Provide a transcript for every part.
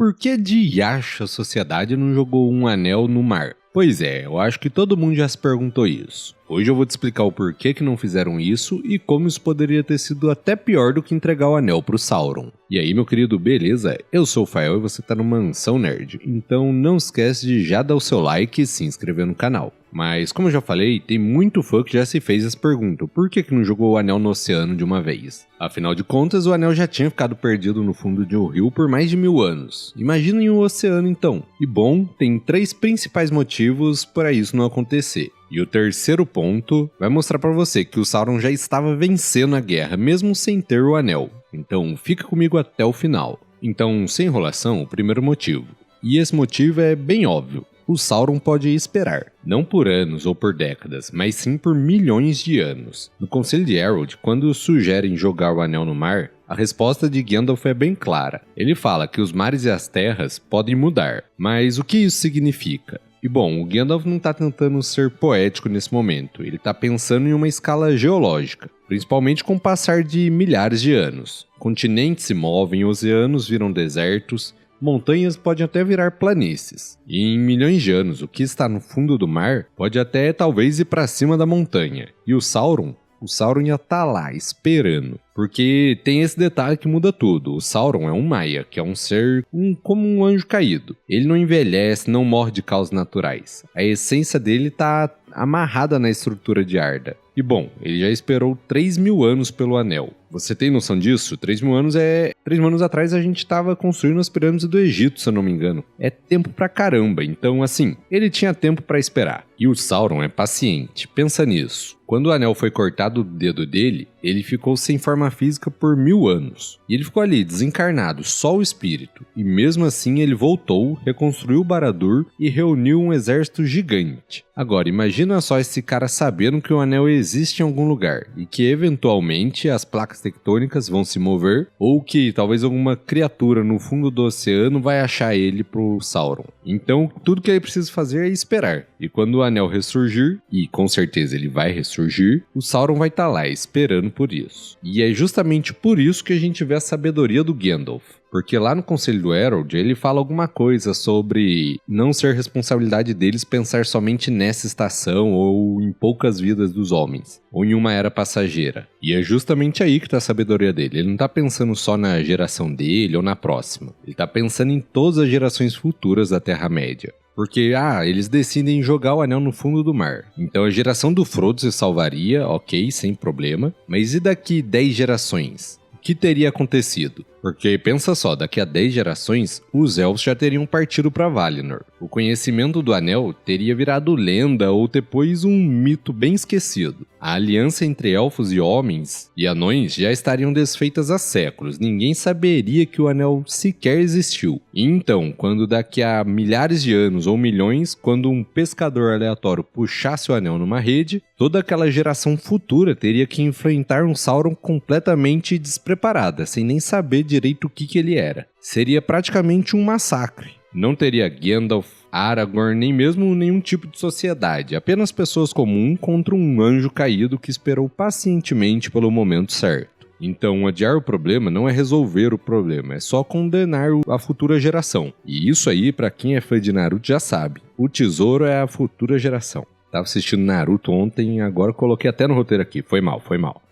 por que diacho a sociedade não jogou um anel no mar? Pois é, eu acho que todo mundo já se perguntou isso. Hoje eu vou te explicar o porquê que não fizeram isso e como isso poderia ter sido até pior do que entregar o anel pro Sauron. E aí, meu querido, beleza? Eu sou o Fael e você tá no Mansão Nerd, então não esquece de já dar o seu like e se inscrever no canal. Mas, como eu já falei, tem muito fã que já se fez essa pergunta, por que não jogou o anel no oceano de uma vez? Afinal de contas, o anel já tinha ficado perdido no fundo de um rio por mais de 1000 anos. Imaginem o oceano então. E bom, tem 3 principais motivos para isso não acontecer. E o terceiro ponto vai mostrar para você que o Sauron já estava vencendo a guerra, mesmo sem ter o anel. Então fica comigo até o final. Então, sem enrolação, o primeiro motivo. E esse motivo é bem óbvio. O Sauron pode esperar, não por anos ou por décadas, mas sim por milhões de anos. No Conselho de Elrond, quando sugerem jogar o anel no mar, a resposta de Gandalf é bem clara. Ele fala que os mares e as terras podem mudar, mas o que isso significa? E bom, o Gandalf não está tentando ser poético nesse momento, ele está pensando em uma escala geológica, principalmente com o passar de milhares de anos. Continentes se movem, oceanos viram desertos, montanhas podem até virar planícies. E em milhões de anos, o que está no fundo do mar pode até talvez ir para cima da montanha. E o Sauron ia estar lá, esperando. Porque tem esse detalhe que muda tudo. O Sauron é um Maia, que é um ser como um anjo caído. Ele não envelhece, não morre de causas naturais. A essência dele está amarrada na estrutura de Arda. E bom, ele já esperou 3.000 anos pelo anel. Você tem noção disso? 3.000 anos é... 3.000 anos atrás a gente estava construindo as pirâmides do Egito, se eu não me engano. É tempo pra caramba, então assim, ele tinha tempo pra esperar. E o Sauron é paciente, pensa nisso. Quando o anel foi cortado do dedo dele, ele ficou sem forma física por 1000 anos. E ele ficou ali, desencarnado, só o espírito. E mesmo assim ele voltou, reconstruiu Barad-dûr e reuniu um exército gigante. Agora, imagina só esse cara sabendo que o anel existe em algum lugar e que eventualmente as placas tectônicas vão se mover ou que talvez alguma criatura no fundo do oceano vai achar ele pro Sauron. Então, tudo que ele precisa fazer é esperar. E quando o anel ressurgir, e com certeza ele vai ressurgir, o Sauron vai estar lá esperando por isso. E é justamente por isso que a gente vê a sabedoria do Gandalf. Porque lá no Conselho do Elrond, ele fala alguma coisa sobre não ser responsabilidade deles pensar somente nessa estação ou em poucas vidas dos homens, ou em uma era passageira. E é justamente aí que está a sabedoria dele. Ele não está pensando só na geração dele ou na próxima. Ele está pensando em todas as gerações futuras da Terra-média. Porque, eles decidem jogar o anel no fundo do mar. Então a geração do Frodo se salvaria, ok, sem problema. Mas e daqui 10 gerações? O que teria acontecido? Porque pensa só, daqui a 10 gerações, os elfos já teriam partido para Valinor. O conhecimento do anel teria virado lenda ou depois um mito bem esquecido. A aliança entre elfos e homens e anões já estariam desfeitas há séculos. Ninguém saberia que o anel sequer existiu. E então, quando daqui a milhares de anos ou milhões, quando um pescador aleatório puxasse o anel numa rede, toda aquela geração futura teria que enfrentar um Sauron completamente despreparada, sem nem saber direito o que ele era. Seria praticamente um massacre. Não teria Gandalf, Aragorn, nem mesmo nenhum tipo de sociedade. Apenas pessoas comuns contra um anjo caído que esperou pacientemente pelo momento certo. Então, adiar o problema não é resolver o problema, é só condenar a futura geração. E isso aí, pra quem é fã de Naruto já sabe. O tesouro é a futura geração. Tava assistindo Naruto ontem, agora coloquei até no roteiro aqui. Foi mal.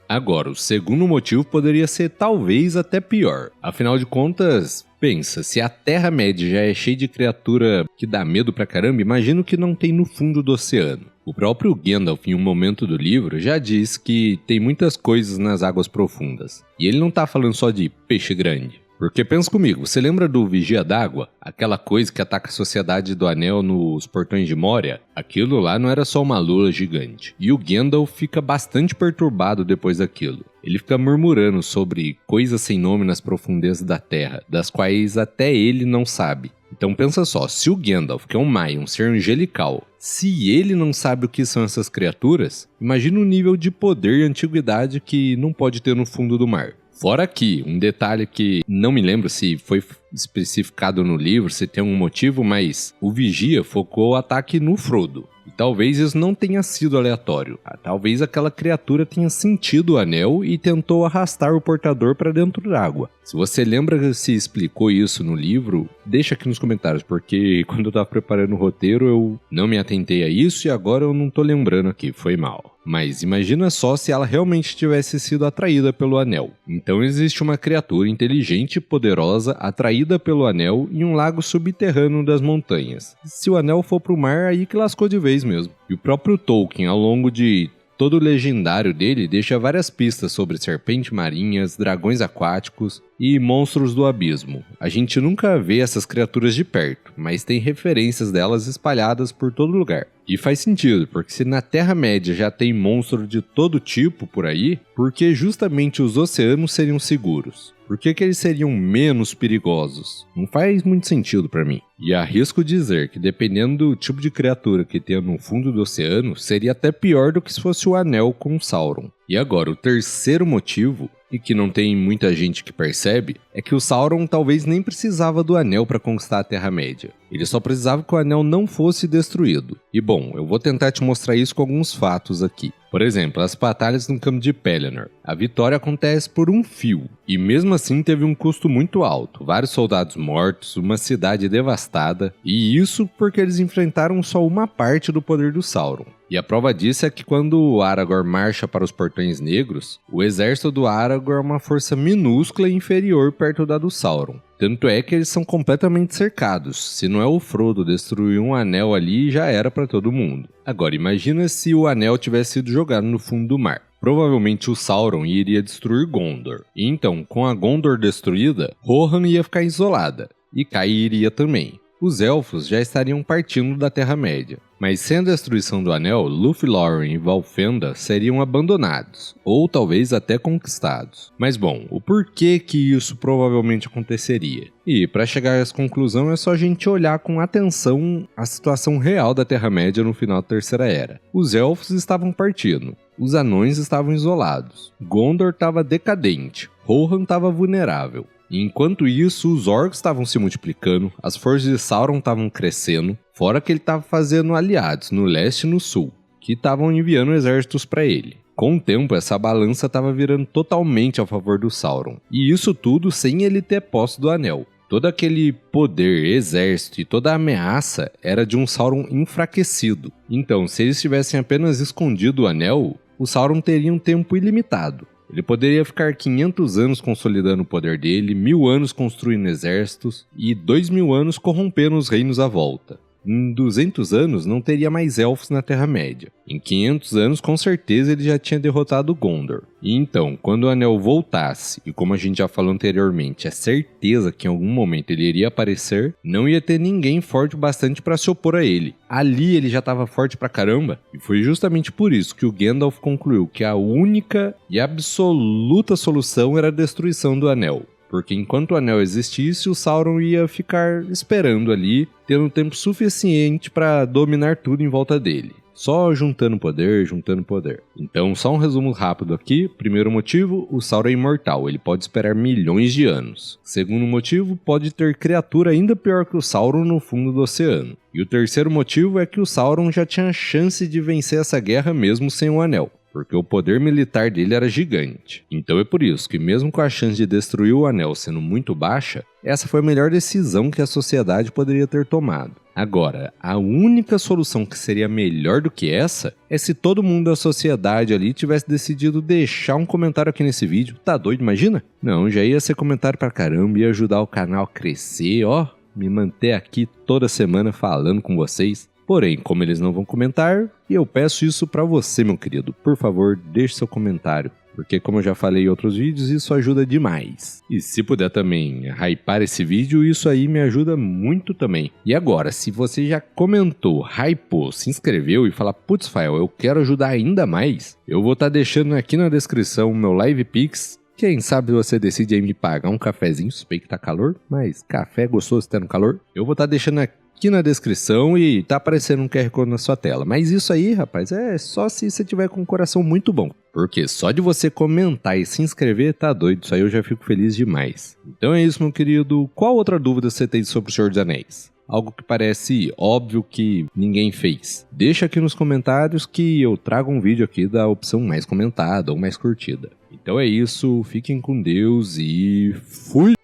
Agora, o segundo motivo poderia ser talvez até pior. Afinal de contas, pensa, se a Terra-média já é cheia de criatura que dá medo pra caramba, imagina o que não tem no fundo do oceano. O próprio Gandalf, em um momento do livro, já diz que tem muitas coisas nas águas profundas. E ele não tá falando só de peixe grande. Porque pensa comigo, você lembra do Vigia d'Água? Aquela coisa que ataca a Sociedade do Anel nos Portões de Moria? Aquilo lá não era só uma lula gigante. E o Gandalf fica bastante perturbado depois daquilo. Ele fica murmurando sobre coisas sem nome nas profundezas da Terra, das quais até ele não sabe. Então pensa só, se o Gandalf, que é um Maia, um ser angelical, se ele não sabe o que são essas criaturas, imagina o nível de poder e antiguidade que não pode ter no fundo do mar. Fora aqui, um detalhe que não me lembro se foi especificado no livro, se tem um motivo, mas o Vigia focou o ataque no Frodo. E talvez isso não tenha sido aleatório. Talvez aquela criatura tenha sentido o anel e tentou arrastar o portador para dentro d'água. Se você lembra se explicou isso no livro, deixa aqui nos comentários, porque quando eu estava preparando o roteiro eu não me atentei a isso e agora eu não tô lembrando aqui, foi mal. Mas imagina só se ela realmente tivesse sido atraída pelo anel. Então existe uma criatura inteligente e poderosa atraída pelo anel em um lago subterrâneo das montanhas. Se o anel for pro mar, aí que lascou de vez mesmo. E o próprio Tolkien, ao longo de todo o legendário dele, deixa várias pistas sobre serpentes marinhas, dragões aquáticos e monstros do abismo. A gente nunca vê essas criaturas de perto, mas tem referências delas espalhadas por todo lugar. E faz sentido, porque se na Terra-média já tem monstro de todo tipo por aí, por que justamente os oceanos seriam seguros? Por que eles seriam menos perigosos? Não faz muito sentido pra mim. E arrisco dizer que dependendo do tipo de criatura que tenha no fundo do oceano, seria até pior do que se fosse o anel com Sauron. E agora, o terceiro motivo, e que não tem muita gente que percebe, é que o Sauron talvez nem precisava do anel para conquistar a Terra-média. Ele só precisava que o anel não fosse destruído. E bom, eu vou tentar te mostrar isso com alguns fatos aqui. Por exemplo, as batalhas no campo de Pelennor. A vitória acontece por um fio, e mesmo assim teve um custo muito alto. Vários soldados mortos, uma cidade devastada, e isso porque eles enfrentaram só uma parte do poder do Sauron. E a prova disso é que quando o Aragorn marcha para os Portões Negros, o exército do Aragorn é uma força minúscula e inferior perto da do Sauron. Tanto é que eles são completamente cercados. Se não é o Frodo destruir um anel ali, já era para todo mundo. Agora, imagina se o anel tivesse sido jogado no fundo do mar. Provavelmente o Sauron iria destruir Gondor. E então, com a Gondor destruída, Rohan ia ficar isolada. E cairia também. Os elfos já estariam partindo da Terra-média. Mas sem a destruição do anel, Lúthien e Valfenda seriam abandonados, ou talvez até conquistados. Mas bom, o porquê que isso provavelmente aconteceria? E para chegar a essa conclusão é só a gente olhar com atenção a situação real da Terra-média no final da Terceira Era. Os elfos estavam partindo, os anões estavam isolados, Gondor estava decadente, Rohan estava vulnerável. E enquanto isso, os orcs estavam se multiplicando, as forças de Sauron estavam crescendo, fora que ele estava fazendo aliados no leste e no sul, que estavam enviando exércitos para ele. Com o tempo, essa balança estava virando totalmente a favor do Sauron. E isso tudo sem ele ter posse do anel. Todo aquele poder, exército e toda a ameaça era de um Sauron enfraquecido. Então, se eles tivessem apenas escondido o anel, o Sauron teria um tempo ilimitado. Ele poderia ficar 500 anos consolidando o poder dele, 1000 anos construindo exércitos e 2000 anos corrompendo os reinos à volta. Em 200 anos não teria mais elfos na Terra-média. Em 500 anos com certeza ele já tinha derrotado Gondor. E então, quando o anel voltasse, e como a gente já falou anteriormente, é certeza que em algum momento ele iria aparecer, não ia ter ninguém forte bastante para se opor a ele. Ali ele já estava forte pra caramba, e foi justamente por isso que o Gandalf concluiu que a única e absoluta solução era a destruição do anel. Porque enquanto o anel existisse, o Sauron ia ficar esperando ali, tendo tempo suficiente para dominar tudo em volta dele. Só juntando poder, juntando poder. Então, só um resumo rápido aqui. Primeiro motivo, o Sauron é imortal, ele pode esperar milhões de anos. Segundo motivo, pode ter criatura ainda pior que o Sauron no fundo do oceano. E o terceiro motivo é que o Sauron já tinha chance de vencer essa guerra mesmo sem o anel, porque o poder militar dele era gigante. Então é por isso que mesmo com a chance de destruir o anel sendo muito baixa, essa foi a melhor decisão que a sociedade poderia ter tomado. Agora, a única solução que seria melhor do que essa é se todo mundo da sociedade ali tivesse decidido deixar um comentário aqui nesse vídeo. Tá doido, imagina? Não, já ia ser comentário pra caramba, ia ajudar o canal a crescer, ó, me manter aqui toda semana falando com vocês. Porém, como eles não vão comentar, eu peço isso pra você, meu querido. Por favor, deixe seu comentário, porque como eu já falei em outros vídeos, isso ajuda demais. E se puder também hypar esse vídeo, isso aí me ajuda muito também. E agora, se você já comentou, hypou, se inscreveu e fala, putz, Fael, eu quero ajudar ainda mais, eu vou estar deixando aqui na descrição o meu Live Pix. Quem sabe você decide aí me pagar um cafezinho, suspeito que tá calor, mas café é gostoso tendo calor. Eu vou estar deixando aqui na descrição e tá aparecendo um QR Code na sua tela. Mas isso aí, rapaz, é só se você tiver com um coração muito bom. Porque só de você comentar e se inscrever, tá doido, isso aí eu já fico feliz demais. Então é isso, meu querido. Qual outra dúvida você tem sobre o Senhor dos Anéis? Algo que parece óbvio que ninguém fez? Deixa aqui nos comentários que eu trago um vídeo aqui da opção mais comentada ou mais curtida. Então é isso, fiquem com Deus e fui!